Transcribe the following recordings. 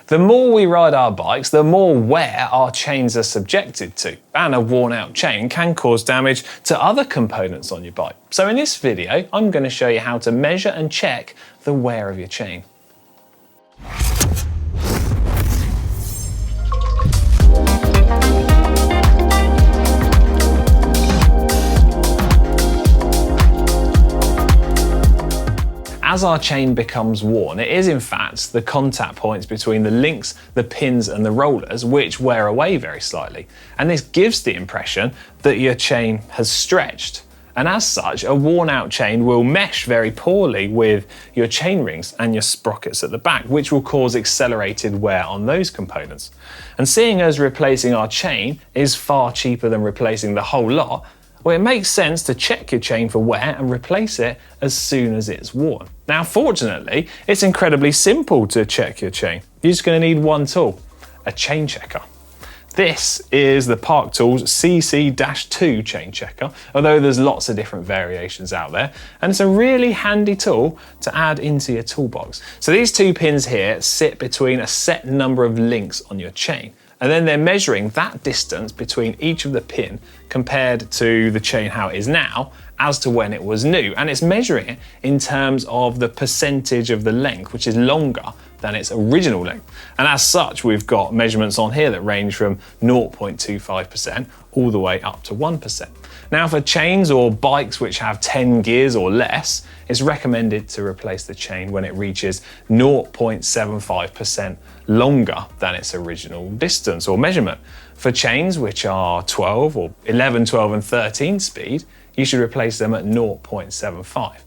The more we ride our bikes, the more wear our chains are subjected to, and a worn out chain can cause damage to other components on your bike. So in this video, I'm going to show you how to measure and check the wear of your chain. As our chain becomes worn, it is in fact the contact points between the links, the pins and the rollers which wear away very slightly. And this gives the impression that your chain has stretched. And as such, a worn out chain will mesh very poorly with your chain rings and your sprockets at the back, which will cause accelerated wear on those components. And seeing as replacing our chain is far cheaper than replacing the whole lot, well, it makes sense to check your chain for wear and replace it as soon as it's worn. Now, fortunately, it's incredibly simple to check your chain. You're just going to need one tool, a chain checker. This is the Park Tools CC-2 chain checker, although there's lots of different variations out there, and it's a really handy tool to add into your toolbox. So these two pins here sit between a set number of links on your chain, and then they're measuring that distance between each of the pin compared to the chain how it is now as to when it was new. And it's measuring it in terms of the percentage of the length, which is longer than its original length. And as such, we've got measurements on here that range from 0.25% all the way up to 1%. Now for chains or bikes which have 10 gears or less, it's recommended to replace the chain when it reaches 0.75% longer than its original distance or measurement. For chains which are 12 or 11, 12 and 13 speed, you should replace them at 0.75.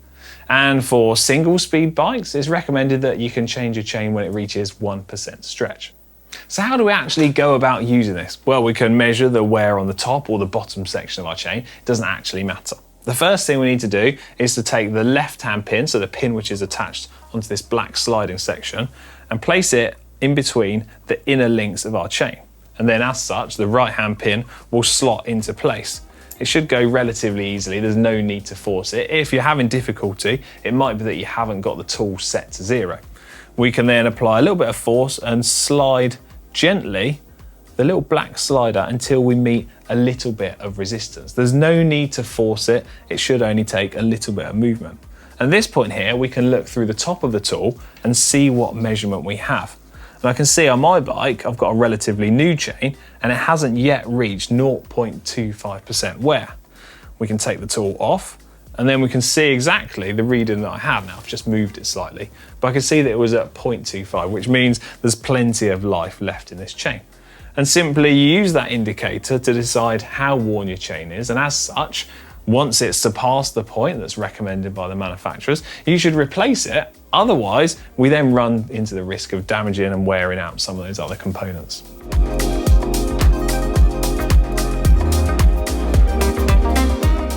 And for single speed bikes, it's recommended that you can change your chain when it reaches 1% stretch. So how do we actually go about using this? Well, we can measure the wear on the top or the bottom section of our chain. It doesn't actually matter. The first thing we need to do is to take the left-hand pin, so the pin which is attached onto this black sliding section, and place it in between the inner links of our chain. And then as such, the right-hand pin will slot into place. It should go relatively easily, there's no need to force it. If you're having difficulty, it might be that you haven't got the tool set to 0. We can then apply a little bit of force and slide gently the little black slider until we meet a little bit of resistance. There's no need to force it, it should only take a little bit of movement. At this point here, we can look through the top of the tool and see what measurement we have. And I can see on my bike, I've got a relatively new chain and it hasn't yet reached 0.25% wear. We can take the tool off and then we can see exactly the reading that I have. Now I've just moved it slightly, but I can see that it was at 0.25, which means there's plenty of life left in this chain. And simply use that indicator to decide how worn your chain is. And as such, once it's surpassed the point that's recommended by the manufacturers, you should replace it. Otherwise, we then run into the risk of damaging and wearing out some of those other components.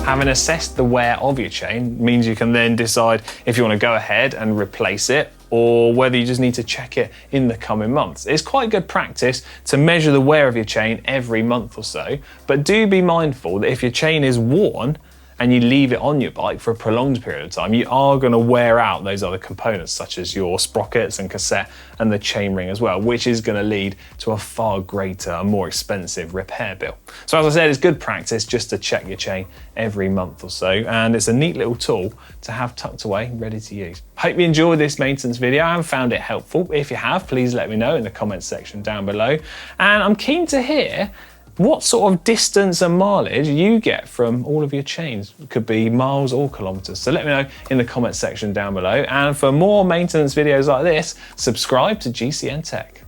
Having assessed the wear of your chain means you can then decide if you want to go ahead and replace it or whether you just need to check it in the coming months. It's quite good practice to measure the wear of your chain every month or so, but do be mindful that if your chain is worn and you leave it on your bike for a prolonged period of time, you are going to wear out those other components such as your sprockets and cassette and the chain ring as well, which is going to lead to a far greater and more expensive repair bill. So as I said, it's good practice just to check your chain every month or so, and it's a neat little tool to have tucked away ready to use. Hope you enjoyed this maintenance video and found it helpful. If you have, please let me know in the comments section down below, and I'm keen to hear what sort of distance and mileage you get from all of your chains. It could be miles or kilometers. So let me know in the comments section down below. And for more maintenance videos like this, subscribe to GCN Tech.